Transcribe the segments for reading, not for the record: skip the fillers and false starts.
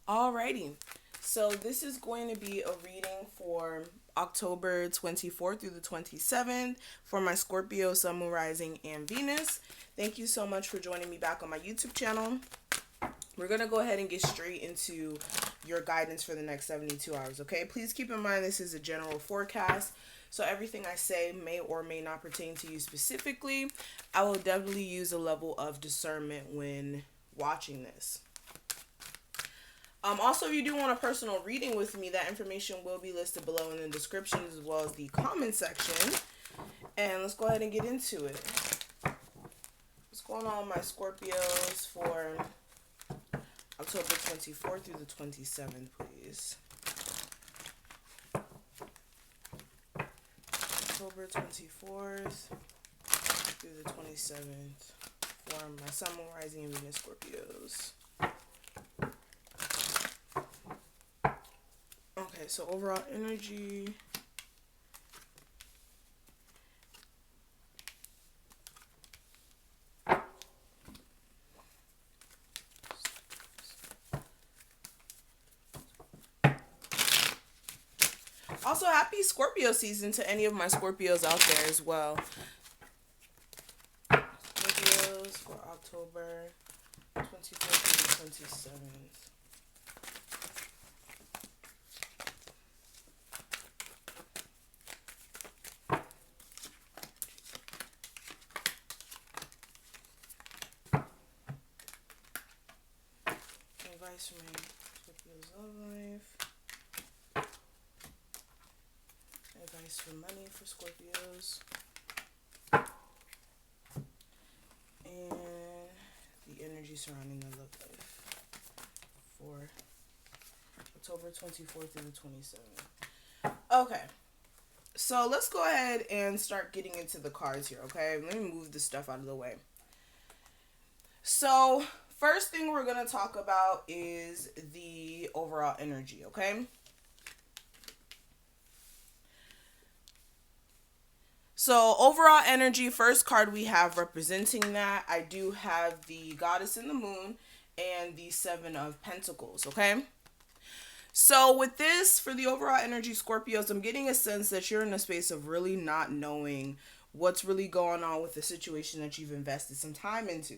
Alrighty. So this is going to be a reading for October 24th through the 27th for my Scorpio, Sun, Moon, Rising, and Venus. Thank you so much for joining me back on my YouTube channel. We're going to go ahead and get straight into your guidance for the next 72 hours, okay? Please keep in mind this is a general forecast, so everything I say may or may not pertain to you specifically. I will definitely use a level of discernment when watching this. Also, if you do want a personal reading with me, that information will be listed below in the description as well as the comment section. And let's go ahead and get into it. What's going on, my Scorpios, for October 24th through the 27th, please? October 24th through the 27th for my Sun, Moon, Rising, and Venus Scorpios. Okay, so overall energy. Also, happy Scorpio season to any of my Scorpios out there as well. Scorpios for October 24th to the 27th. Advice for my Scorpio's love life. Advice for money for Scorpios. And the energy surrounding their love life for October 24th through the 27th. Okay. So let's go ahead and start getting into the cards here, okay? Let me move this stuff out of the way. So, first thing we're going to talk about is the overall energy, okay? So, overall energy, first card we have representing that, I do have the Goddess in the Moon and the Seven of Pentacles, okay? So, with this, for the overall energy, Scorpios, I'm getting a sense that you're in a space of really not knowing what's really going on with the situation that you've invested some time into.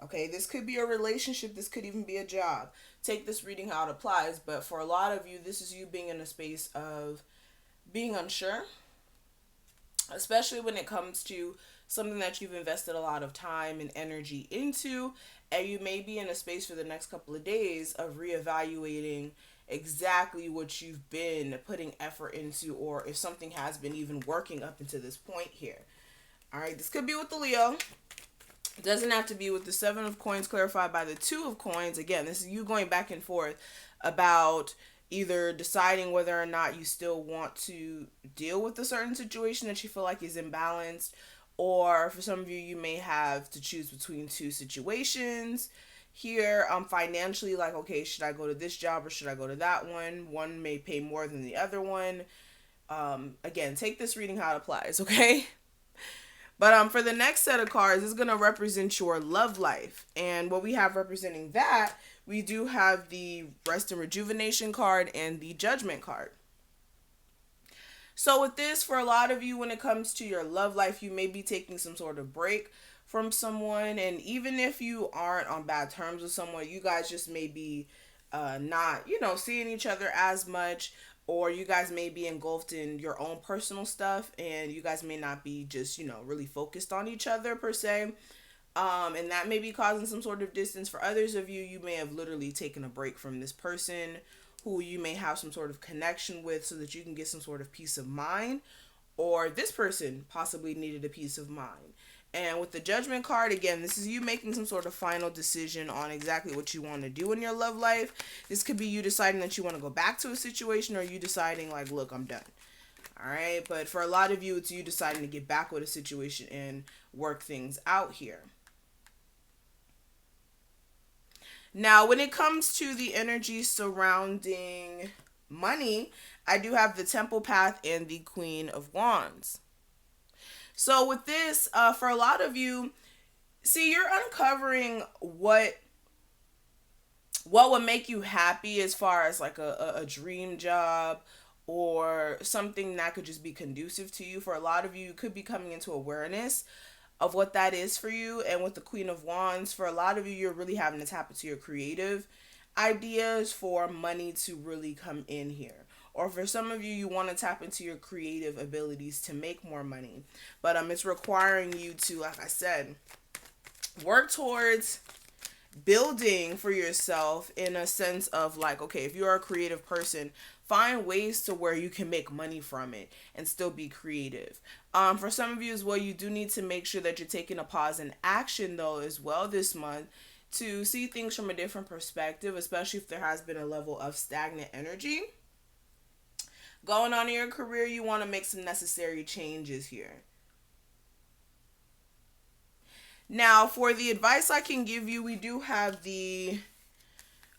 Okay, this could be a relationship, this could even be a job. Take this reading how it applies, but for a lot of you, this is you being in a space of being unsure, especially when it comes to something that you've invested a lot of time and energy into, and you may be in a space for the next couple of days of reevaluating exactly what you've been putting effort into, or if something has been even working up into this point here. All right, this could be with the Leo. It doesn't have to be with the Seven of Coins clarified by the Two of Coins. Again, this is you going back and forth about either deciding whether or not you still want to deal with a certain situation that you feel like is imbalanced, or for some of you, you may have to choose between two situations. Here, financially, like, okay, should I go to this job or should I go to that one? One may pay more than the other one. Again, take this reading how it applies, okay? But for the next set of cards, it's going to represent your love life. And what we have representing that, we do have the Rest and Rejuvenation card and the Judgment card. So with this, for a lot of you, when it comes to your love life, you may be taking some sort of break from someone. And even if you aren't on bad terms with someone, you guys just may be not, seeing each other as much, or you guys may be engulfed in your own personal stuff, and you guys may not be just, really focused on each other per se. And that may be causing some sort of distance. For others of you, you may have literally taken a break from this person who you may have some sort of connection with so that you can get some sort of peace of mind, or this person possibly needed a peace of mind. And with the Judgment card, again, this is you making some sort of final decision on exactly what you want to do in your love life. This could be you deciding that you want to go back to a situation, or you deciding like, look, I'm done. All right. But for a lot of you, it's you deciding to get back with a situation and work things out here. Now, when it comes to the energy surrounding money, I do have the Temple Path and the Queen of Wands. So with this, for a lot of you, see, you're uncovering what what would make you happy as far as like a dream job or something that could just be conducive to you. For a lot of you, you could be coming into awareness of what that is for you. And with the Queen of Wands, for a lot of you, you're really having to tap into your creative ideas for money to really come in here. Or for some of you, you want to tap into your creative abilities to make more money. But it's requiring you to, like I said, work towards building for yourself in a sense of like, okay, if you're a creative person, find ways to where you can make money from it and still be creative. For some of you as well, you do need to make sure that you're taking a pause in action though as well this month to see things from a different perspective, especially if there has been a level of stagnant energy going on in your career. You want to make some necessary changes here. Now, for the advice I can give you, we do have the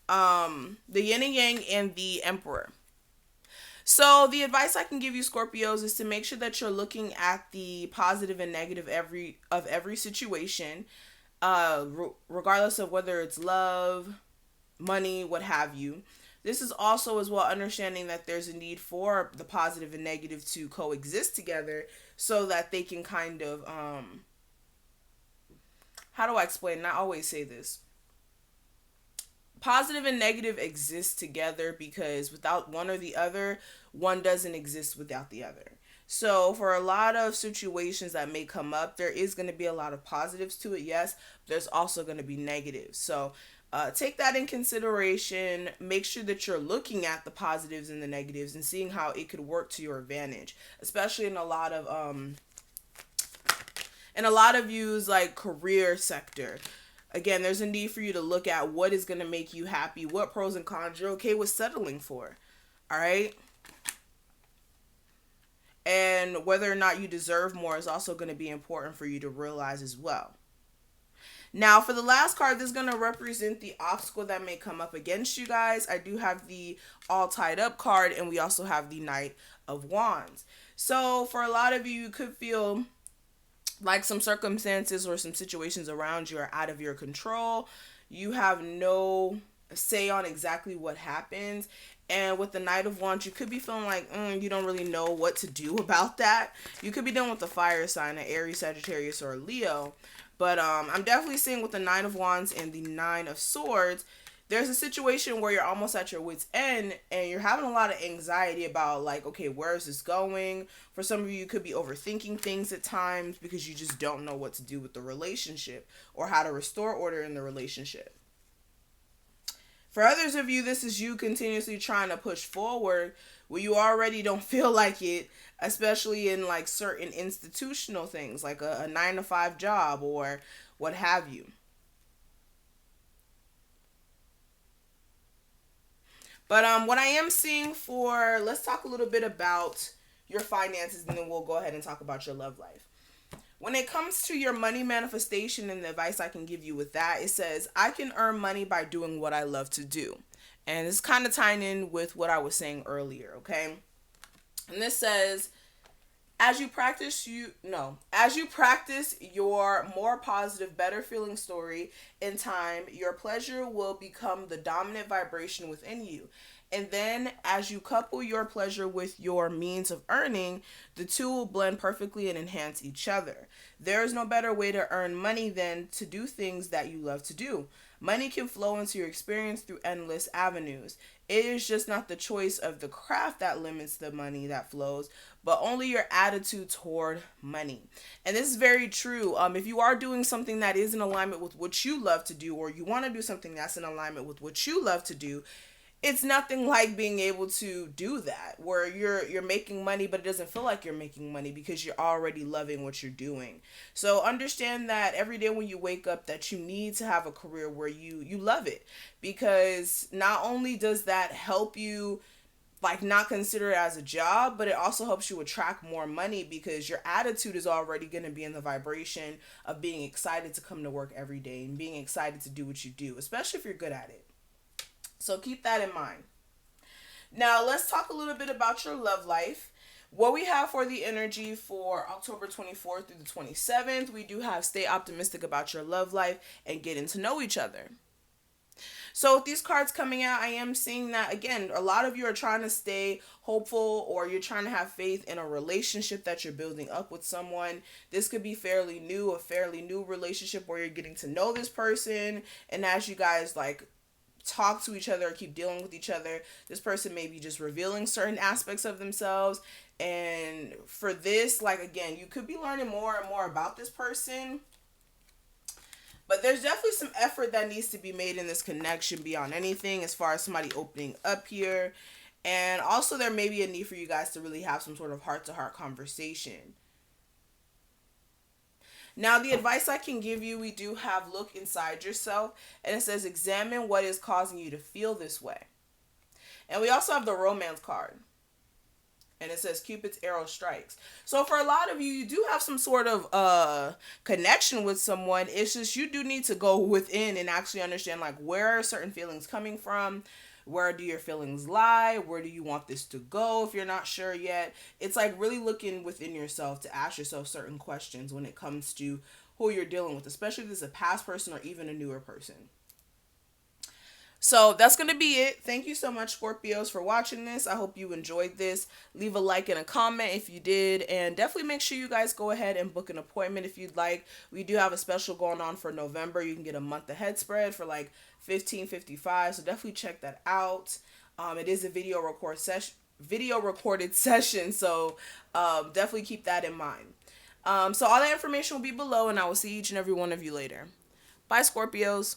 yin and yang and the emperor. So the advice I can give you, Scorpios, is to make sure that you're looking at the positive and negative of every situation, regardless of whether it's love, money, what have you. This is also as well understanding that there's a need for the positive and negative to coexist together so that they can kind of how do I explain? And I always say this. Positive and negative exist together because without one or the other, one doesn't exist without the other. So for a lot of situations that may come up, there is going to be a lot of positives to it, yes. There's also going to be negatives. So take that in consideration. Make sure that you're looking at the positives and the negatives and seeing how it could work to your advantage, especially in a lot of you's like career sector. Again, there's a need for you to look at what is going to make you happy, what pros and cons you're okay with settling for. All right. And whether or not you deserve more is also going to be important for you to realize as well. Now, for the last card, this is going to represent the obstacle that may come up against you guys. I do have the all tied up card, and we also have the Knight of Wands. So for a lot of you, you could feel like some circumstances or some situations around you are out of your control. You have no say on exactly what happens. And with the Knight of Wands, you could be feeling like you don't really know what to do about that. You could be dealing with a fire sign, an Aries, Sagittarius, or a Leo. But I'm definitely seeing with the Nine of Wands and the Nine of Swords, there's a situation where you're almost at your wit's end and you're having a lot of anxiety about like, okay, where is this going? For some of you, you could be overthinking things at times because you just don't know what to do with the relationship or how to restore order in the relationship. For others of you, this is you continuously trying to push forward where you already don't feel like it, especially in like certain institutional things like a 9-to-5 job or what have you. But what I am seeing for, let's talk a little bit about your finances and then we'll go ahead and talk about your love life. When it comes to your money manifestation and the advice I can give you with that, it says, I can earn money by doing what I love to do. And it's kind of tying in with what I was saying earlier, okay? And this says, as you practice your more positive, better feeling story in time, your pleasure will become the dominant vibration within you. And then as you couple your pleasure with your means of earning, the two will blend perfectly and enhance each other. There is no better way to earn money than to do things that you love to do. Money can flow into your experience through endless avenues. It is just not the choice of the craft that limits the money that flows, but only your attitude toward money. And this is very true. If you are doing something that is in alignment with what you love to do, or you want to do something that's in alignment with what you love to do, it's nothing like being able to do that where you're making money, but it doesn't feel like you're making money because you're already loving what you're doing. So understand that every day when you wake up that you need to have a career where you love it, because not only does that help you like not consider it as a job, but it also helps you attract more money because your attitude is already going to be in the vibration of being excited to come to work every day and being excited to do what you do, especially if you're good at it. So keep that in mind. Now let's talk a little bit about your love life. What we have for the energy for October 24th through the 27th, we do have stay optimistic about your love life and getting to know each other. So with these cards coming out, I am seeing that again, a lot of you are trying to stay hopeful, or you're trying to have faith in a relationship that you're building up with someone. This could be fairly new, a fairly new relationship where you're getting to know this person, and as you guys like talk to each other or keep dealing with each other, this person may be just revealing certain aspects of themselves. And for this, like again, you could be learning more and more about this person, but there's definitely some effort that needs to be made in this connection beyond anything, as far as somebody opening up here. And also, there may be a need for you guys to really have some sort of heart to heart conversation. Now, the advice I can give you, we do have look inside yourself, and it says examine what is causing you to feel this way. And we also have the romance card, and it says Cupid's arrow strikes. So for a lot of you, you do have some sort of connection with someone. It's just you do need to go within and actually understand, like, where are certain feelings coming from? Where do your feelings lie? Where do you want this to go if you're not sure yet? It's like really looking within yourself to ask yourself certain questions when it comes to who you're dealing with, especially if this is a past person or even a newer person. So that's going to be it. Thank you so much, Scorpios, for watching this. I hope you enjoyed this. Leave a like and a comment if you did. And definitely make sure you guys go ahead and book an appointment if you'd like. We do have a special going on for November. You can get a month ahead spread for like $15.55. So definitely check that out. It is a video recorded session. So definitely keep that in mind. So all that information will be below, and I will see each and every one of you later. Bye, Scorpios.